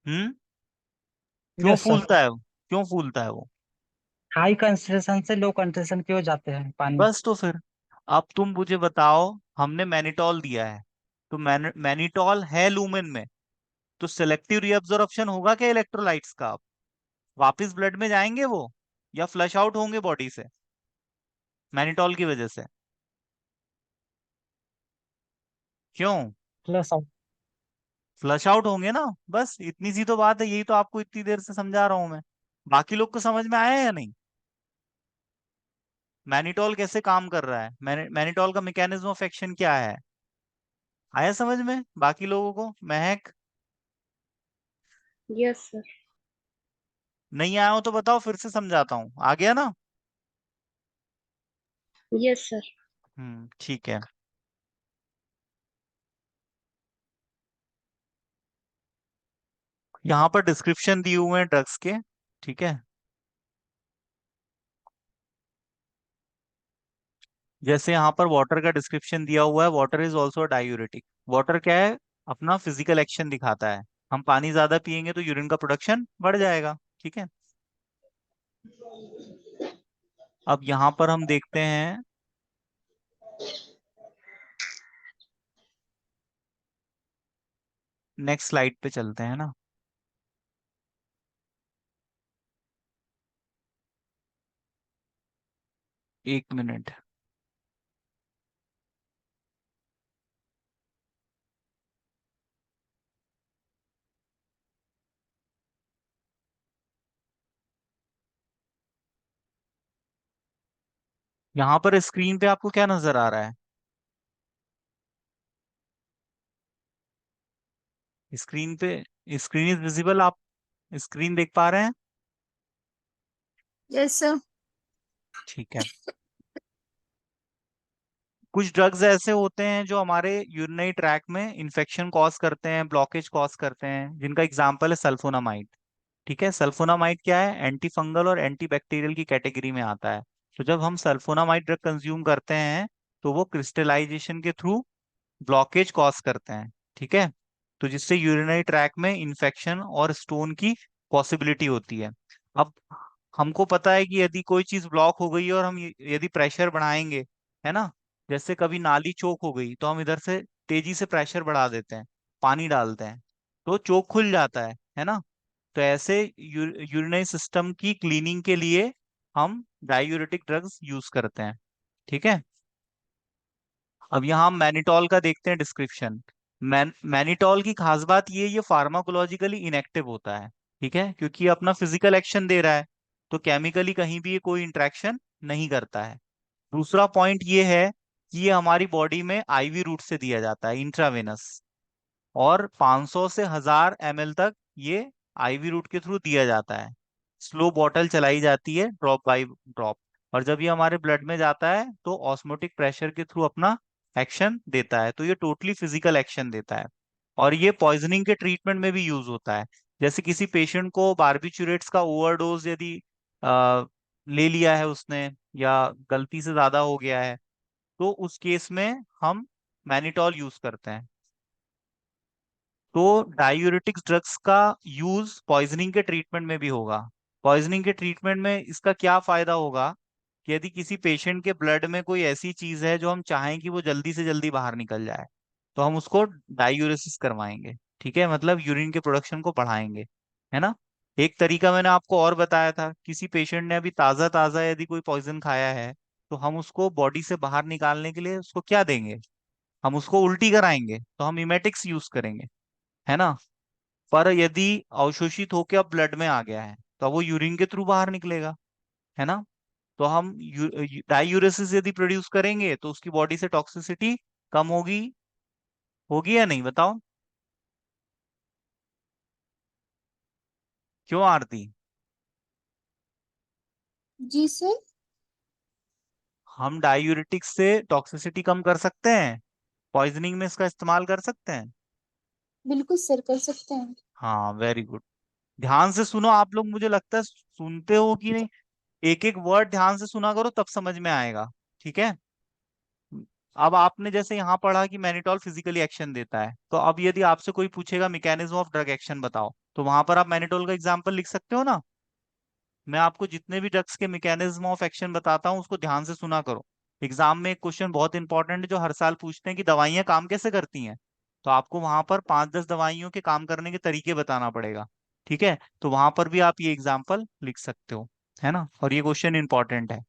हम्म। क्यों यस सर। फूलता है क्यों फूलता है वो? हाई कंसंट्रेशन से लो कंसंट्रेशन की ओर जाते हैं पानी। बस तो फिर अब तुम मुझे बताओ, हमने मैनिटॉल दिया है, तो मैनिटॉल है लूमेन में, तो सेलेक्टिव रीअब्जॉर्प्शन होगा क्या इलेक्ट्रोलाइट्स का? वापिस ब्लड में जाएंगे वो, या फ्लश आउट होंगे बॉडी से मैनिटॉल की वजह से? क्यों? Plus out. फ्लश आउट होंगे ना, बस इतनी सी तो बात है, यही तो आपको इतनी देर से समझा रहा हूं मैं। बाकी लोग को समझ में आया या नहीं? मैनिटॉल कैसे काम कर रहा है, मैनिटॉल का मैकेनिज्म ऑफ एक्शन क्या है? आया समझ में बाकी लोगों को? महक? Yes sir. नहीं आया हो तो बताओ, फिर से समझाता हूँ, आ गया ना? Yes sir. ठीक है। यहाँ पर डिस्क्रिप्शन दिए हुए हैं ड्रग्स के, ठीक है। जैसे यहाँ पर वाटर का डिस्क्रिप्शन दिया हुआ है, water is also diuretic. Water क्या है? अपना फिजिकल एक्शन दिखाता है। हम पानी ज्यादा पियेंगे तो यूरिन का प्रोडक्शन बढ़ जाएगा, ठीक है। अब यहाँ पर हम देखते हैं, नेक्स्ट स्लाइड पे चलते हैं ना। 1 मिनट। यहाँ पर स्क्रीन पे आपको क्या नजर आ रहा है? स्क्रीन पे, स्क्रीन इज विजिबल, आप स्क्रीन देख पा रहे हैं? Yes sir. ठीक है। कुछ ड्रग्स ऐसे होते हैं जो हमारे यूरिनरी ट्रैक में इंफेक्शन कॉज करते हैं, ब्लॉकेज कॉज करते हैं, जिनका एग्जांपल है सल्फोनामाइड, ठीक है। सल्फोनामाइड क्या है? एंटी फंगल और एंटी बैक्टीरियल की कैटेगरी में आता है। तो जब हम सल्फोनामाइड ड्रग कंज्यूम करते हैं तो वो क्रिस्टलाइजेशन के थ्रू ब्लॉकेज कॉज करते हैं, ठीक है। तो जिससे यूरिनरी ट्रैक में इंफेक्शन और स्टोन की पॉसिबिलिटी होती है। अब हमको पता है कि यदि कोई चीज ब्लॉक हो गई है और हम यदि प्रेशर बढ़ाएंगे, है ना, जैसे कभी नाली चोक हो गई तो हम इधर से तेजी से प्रेशर बढ़ा देते हैं, पानी डालते हैं, तो चोक खुल जाता है ना। तो ऐसे यूरिनरी सिस्टम की क्लीनिंग के लिए हम डायूरेटिक ड्रग्स यूज करते हैं, ठीक है। अब यहाँ हम मैनिटॉल का देखते हैं डिस्क्रिप्शन। मैनिटॉल की खास बात ये फार्माकोलॉजिकली इनएक्टिव होता है, ठीक है, क्योंकि ये अपना फिजिकल एक्शन दे रहा है, तो केमिकली कहीं भी ये कोई इंटरेक्शन नहीं करता है। दूसरा पॉइंट ये है कि ये हमारी बॉडी में आईवी रूट से दिया जाता है, इंट्रावेनस, और 500 से 1000 ml तक ये आईवी रूट के थ्रू दिया जाता है। स्लो बॉटल चलाई जाती है ड्रॉप बाय ड्रॉप, और जब ये हमारे ब्लड में जाता है तो ऑस्मोटिक प्रेशर के थ्रू अपना एक्शन देता है, तो ये टोटली फिजिकल एक्शन देता है। और ये पॉइजनिंग के ट्रीटमेंट में भी यूज होता है। जैसे किसी पेशेंट को बारबिचुरेट्स का ओवरडोज यदि ले लिया है उसने, या गलती से ज्यादा हो गया है, तो उस केस में हम मैनिटॉल यूज करते हैं। तो डायूरेटिक्स ड्रग्स का यूज पॉइजनिंग के ट्रीटमेंट में भी होगा। पॉइजनिंग के ट्रीटमेंट में इसका क्या फायदा होगा कि यदि किसी पेशेंट के ब्लड में कोई ऐसी चीज है जो हम चाहें कि वो जल्दी से जल्दी बाहर निकल जाए, तो हम उसको डायूरेसिस करवाएंगे, ठीक है, मतलब यूरिन के प्रोडक्शन को बढ़ाएंगे, है ना। एक तरीका मैंने आपको और बताया था, किसी पेशेंट ने अभी ताजा ताजा यदि कोई पॉइजन खाया है, तो हम उसको बॉडी से बाहर निकालने के लिए उसको क्या देंगे, हम उसको उल्टी कराएंगे, तो हम इमेटिक्स यूज करेंगे, है ना। पर यदि अवशोषित होकर अब ब्लड में आ गया है, तो अब वो यूरिन के थ्रू बाहर निकलेगा, है ना। तो हम डायूरेसिस यदि प्रोड्यूस करेंगे तो उसकी बॉडी से टॉक्सिसिटी कम होगी, होगी या नहीं, बताओ। क्यों आरती? जी सर। हम डायूरेटिक्स से टॉक्सिसिटी कम कर सकते हैं, पॉइजनिंग में इसका इस्तेमाल कर सकते हैं। बिल्कुल सर, कर सकते हैं। हाँ, वेरी गुड। ध्यान से सुनो आप लोग, मुझे लगता है सुनते हो कि नहीं। एक एक वर्ड ध्यान से सुना करो, तब समझ में आएगा, ठीक है। अब आपने जैसे यहाँ पढ़ा कि मैनिटॉल फिजिकली एक्शन देता है, तो अब यदि आपसे कोई पूछेगा मैकेनिज्म ऑफ ड्रग एक्शन बताओ, तो वहां पर आप मैनिटॉल का एग्जांपल लिख सकते हो ना। मैं आपको जितने भी ड्रग्स के मैकेनिज्म ऑफ एक्शन बताता हूँ उसको ध्यान से सुना करो। एग्जाम में एक क्वेश्चन बहुत इंपॉर्टेंट है जो हर साल पूछते हैं कि दवाइयाँ काम कैसे करती हैं, तो आपको वहां पर 5-10 दवाइयों के काम करने के तरीके बताना पड़ेगा, ठीक है। तो वहां पर भी आप ये एग्जाम्पल लिख सकते हो, है ना, और ये क्वेश्चन इंपॉर्टेंट है।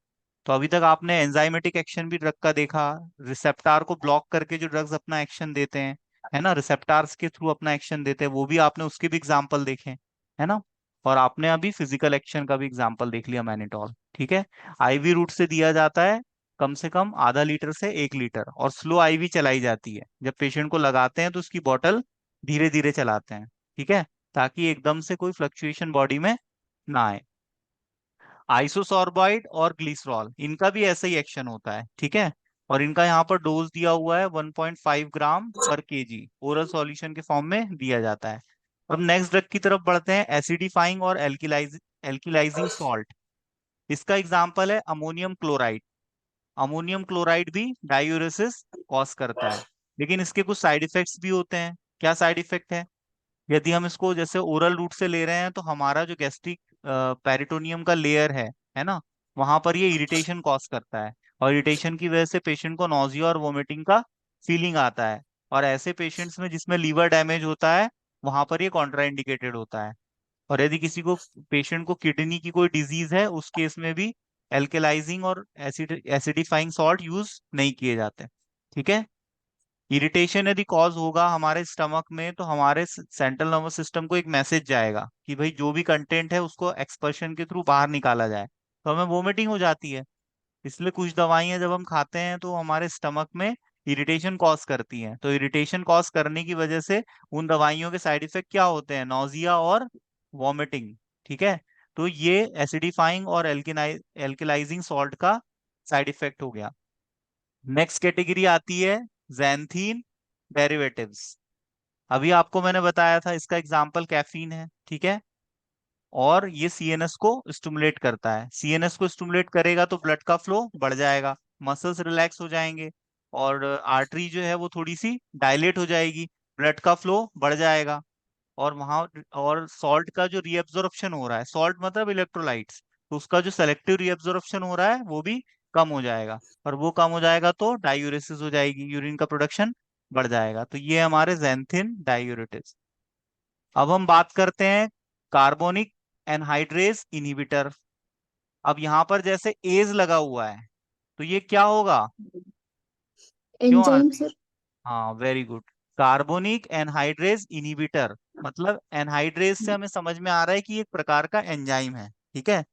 तो अभी तक आपने एंजाइमेटिक एक्शन भी ड्रग का देखा, रिसेप्टार को ब्लॉक करके जो ड्रग्स अपना एक्शन देते हैं, है ना, रिसेप्टार्स के थ्रू अपना एक्शन देते हैं, वो भी आपने उसके भी एग्जाम्पल देखे, है ना। और आपने अभी फिजिकल एक्शन का भी एग्जाम्पल देख लिया मैनिटॉल, ठीक है। आईवी रूट से दिया जाता है, कम से कम आधा लीटर से 1 लीटर, और स्लो आईवी चलाई जाती है। जब पेशेंट को लगाते हैं तो उसकी बॉटल धीरे धीरे चलाते हैं, ठीक है, ताकि एकदम से कोई फ्लक्चुएशन बॉडी में ना आए। आइसोसॉर्बाइड और ग्लिसरॉल, इनका भी ऐसा ही एक्शन होता है, ठीक है। और इनका यहाँ पर डोज दिया हुआ है 1.5 ग्राम पर केजी, ओरल सॉल्यूशन के फॉर्म में दिया जाता है। अब नेक्स्ट ड्रग की तरफ बढ़ते हैं, एसिडिफाइंग और एल्किलाइजिंग सॉल्ट। इसका एग्जाम्पल है अमोनियम क्लोराइड। अमोनियम क्लोराइड भी डायूरेसिस कॉज करता है, लेकिन इसके कुछ साइड इफेक्ट्स भी होते हैं। क्या साइड इफेक्ट है? यदि हम इसको जैसे ओरल रूट से ले रहे हैं, तो हमारा जो गैस्ट्रिक पेरिटोनियम का लेयर है ना, वहां पर ये इरिटेशन कॉज करता है, और इरिटेशन की वजह से पेशेंट को नॉजिया और वोमिटिंग का फीलिंग आता है। और ऐसे पेशेंट्स में जिसमें लीवर डैमेज होता है, वहां पर ये कॉन्ट्राइंडिकेटेड होता है। और यदि किसी को पेशेंट को किडनी की कोई डिजीज है, उस केस में भी एल्केलाइजिंग और एसिडिफाइंग सॉल्ट यूज नहीं किए जाते, ठीक है। इरिटेशन यदि कॉज होगा हमारे स्टमक में, तो हमारे सेंट्रल नर्वस सिस्टम को एक मैसेज जाएगा कि भाई जो भी कंटेंट है उसको एक्सपर्शन के थ्रू बाहर निकाला जाए, तो हमें वोमिटिंग हो जाती है। इसलिए कुछ दवाइयां जब हम खाते हैं तो हमारे स्टमक में इरिटेशन कॉज करती हैं, तो इरिटेशन कॉज करने की वजह से उन दवाइयों के साइड इफेक्ट क्या होते हैं, नॉजिया और वॉमिटिंग, ठीक है। तो ये एसिडिफाइंग और एल्केलाइजिंग सॉल्ट का साइड इफेक्ट हो गया। नेक्स्ट कैटेगरी आती है जैंथीन डेरिवेटिव्स। अभी आपको मैंने बताया था इसका एग्जाम्पल कैफीन है, ठीक है। और ये सीएनएस को स्टिमुलेट करता है, सीएनएस को स्टिमुलेट करेगा तो ब्लड का फ्लो बढ़ जाएगा, मसल्स रिलैक्स हो जाएंगे, और आर्टरी जो है वो थोड़ी सी डायलेट हो जाएगी, ब्लड का फ्लो बढ़ जाएगा। और वहां और सॉल्ट का जो रीअब्जॉर्प्शन हो रहा है, सॉल्ट मतलब इलेक्ट्रोलाइट्स, तो उसका जो सेलेक्टिव रीअब्जॉर्प्शन हो रहा है वो भी कम हो जाएगा। और वो कम हो जाएगा तो डायूरेसिस हो जाएगी, यूरिन का प्रोडक्शन बढ़ जाएगा। तो ये हमारे xanthine डायूरेटिक्स। अब हम बात करते हैं कार्बोनिक एनहाइड्रेस इनहिबिटर। अब यहाँ पर जैसे एज लगा हुआ है, तो ये क्या होगा? क्यों एंजाइम आरती? सर। हाँ, very good. Carbonic anhydrase inhibitor, मतलब एनहाइड्रेस से हमें समझ में आ रहा है कि एक प्रकार का एंजाइम है, ठीक है।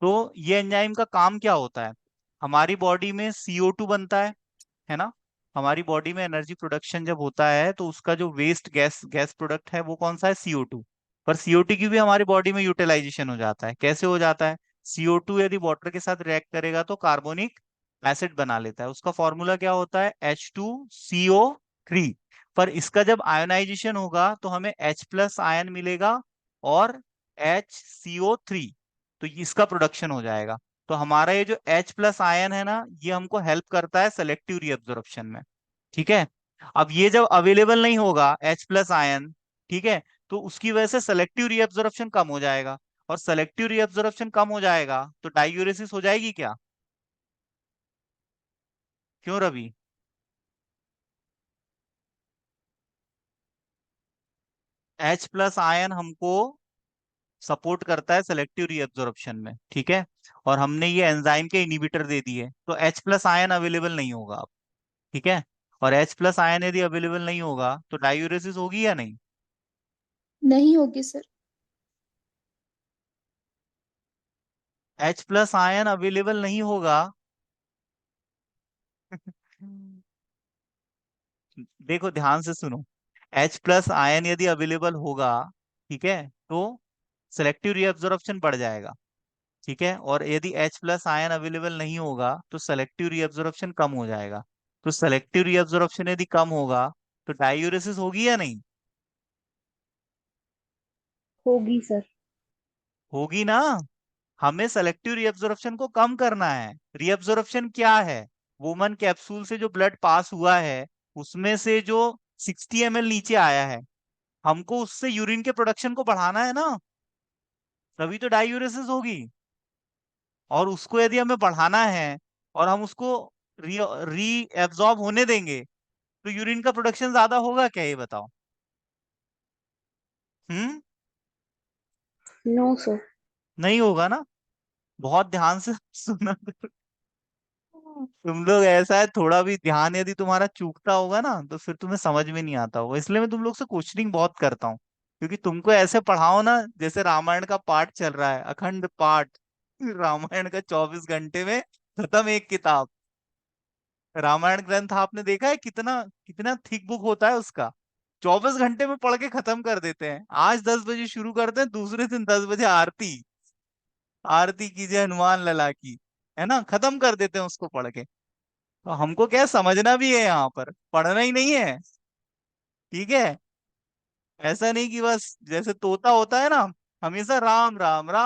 तो ये एंजाइम का काम क्या होता है? हमारी बॉडी में CO2 बनता है ना। हमारी बॉडी में एनर्जी प्रोडक्शन जब होता है तो उसका जो वेस्ट गैस गैस प्रोडक्ट है वो कौन सा है? CO2। पर CO2 की भी हमारी बॉडी में यूटिलाइजेशन हो जाता है। कैसे हो जाता है? CO2 यदि वाटर के साथ रिएक्ट करेगा तो कार्बोनिक एसिड बना लेता है। उसका फॉर्मूला क्या होता है? H2CO3। पर इसका जब आयोनाइजेशन होगा तो हमें H+ आयन मिलेगा और HCO3, तो इसका प्रोडक्शन हो जाएगा। तो हमारा ये जो H+ आयन है ना, ये हमको हेल्प करता है सेलेक्टिव रीअब्जॉर्प्शन में, ठीक है। अब ये जब अवेलेबल नहीं होगा H+ आयन, ठीक है, तो उसकी वजह से सेलेक्टिव रीअब्जॉर्प्शन कम हो जाएगा। और सेलेक्टिव रीअब्जॉर्प्शन कम हो जाएगा तो डायूरेसिस हो जाएगी क्या? क्यों रवि? H+ आयन हमको सपोर्ट करता है सेलेक्टिव रीअब्जॉर्प्शन में, ठीक है। और हमने ये एंजाइम के इनिबिटर दे दिए तो H+ आयन अवेलेबल नहीं होगा अब, ठीक है। और H+ आयन यदि अवेलेबल नहीं होगा तो डायूरेसिस होगी या नहीं? नहीं होगी सर। H+ आयन अवेलेबल नहीं होगा। देखो ध्यान से सुनो, H+ आयन यदि अवेलेबल होगा, ठीक है, तो सेलेक्टिव रीअब्जॉर्प्शन बढ़ जाएगा, ठीक है। और यदि H+ आयन अवेलेबल नहीं होगा तो सेलेक्टिव रीअब्जॉर्प्शन कम हो जाएगा। तो सेलेक्टिव रीअब्जॉर्प्शन यदि कम होगा तो डायूरेसिस होगी या नहीं? होगी सर। होगी ना। हमें सेलेक्टिव रीअब्जॉर्प्शन को कम करना है। रीअब्जॉर्प्शन क्या है? वुमन कैप्सूल से जो ब्लड पास हुआ है उसमें से जो 60 ml नीचे आया है, हमको उससे यूरिन के प्रोडक्शन को बढ़ाना है ना, तभी तो डायूरेसिस होगी। और उसको यदि हमें बढ़ाना है और हम उसको री री एब्जॉर्ब होने देंगे तो यूरिन का प्रोडक्शन ज्यादा होगा क्या, ये बताओ। हम्म। No sir. नहीं होगा ना। बहुत ध्यान से सुना करो। तुम लोग ऐसा है, थोड़ा भी ध्यान यदि तुम्हारा चूकता होगा ना तो फिर तुम्हें समझ में नहीं आता होगा। इसलिए मैं तुम लोग से क्वेश्चनिंग बहुत करता हूँ, क्योंकि तुमको ऐसे पढ़ाओ ना जैसे रामायण का पाठ चल रहा है, अखंड पाठ। रामायण का 24 घंटे में खत्म एक किताब। रामायण ग्रंथ आपने देखा है कितना कितना थिक बुक होता है उसका। 24 घंटे में पढ़ के खत्म कर देते हैं। आज 10 बजे शुरू करते हैं, दूसरे दिन 10 बजे आरती। आरती कीजिए हनुमान लला की, है ना, खत्म कर देते हैं उसको पढ़ के। तो हमको क्या है, समझना भी है, यहाँ पर पढ़ना ही नहीं है, ठीक है। ऐसा नहीं कि बस जैसे तोता होता है ना, हमेशा राम राम राम